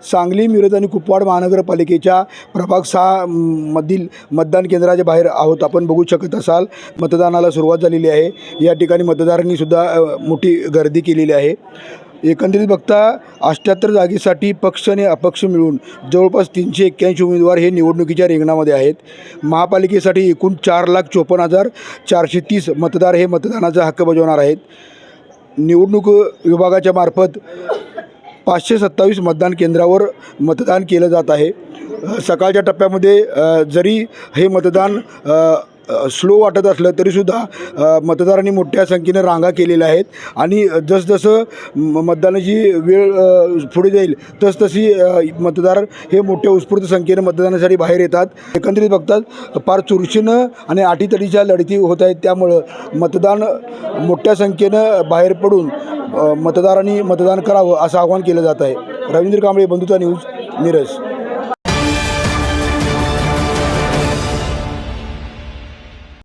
सांगली, मिरज आणि कुपवाड महानगरपालिकेच्या प्रभाग 6 मधील मतदान केंद्राच्या बाहेर आहोत. आपण बघू शकत असाल मतदानाला सुरुवात झालेली आहे. या ठिकाणी मतदारांनी सुद्धा मोठी गर्दी केलेली आहे. एकंदरीत बघता 78 जागेसाठी पक्ष आणि अपक्ष मिळून जवळपास 381 उमेदवार हे निवडणुकीच्या रिंगणामध्ये आहेत. महापालिकेसाठी एकूण 4,54,430 मतदार हे मतदानाचा हक्क बजावणार आहेत. निवडणूक विभागाच्या मार्फत 527 मतदान केंद्रावर मतदान केलं जात आहे. सकाळच्या टप्प्यामध्ये जरी हे मतदान स्लो वाटत असलं तरीसुद्धा मतदारांनी मोठ्या संख्येने रांगा केलेल्या आहेत आणि जसजसं मतदानाची वेळ पुढे जाईल तसतशी मतदार हे मोठ्या उत्स्फूर्त संख्येने मतदानासाठी बाहेर येतात. एकंदरीत बघतात फार चुरशीनं आणि अटीतटीच्या लढती होत आहेत. त्यामुळं मतदान मोठ्या संख्येनं बाहेर पडून मतदारांनी मतदान करावं असं आवाहन केलं जात आहे. रवींद्र कांबळे, बंधुता न्यूज, मिरज.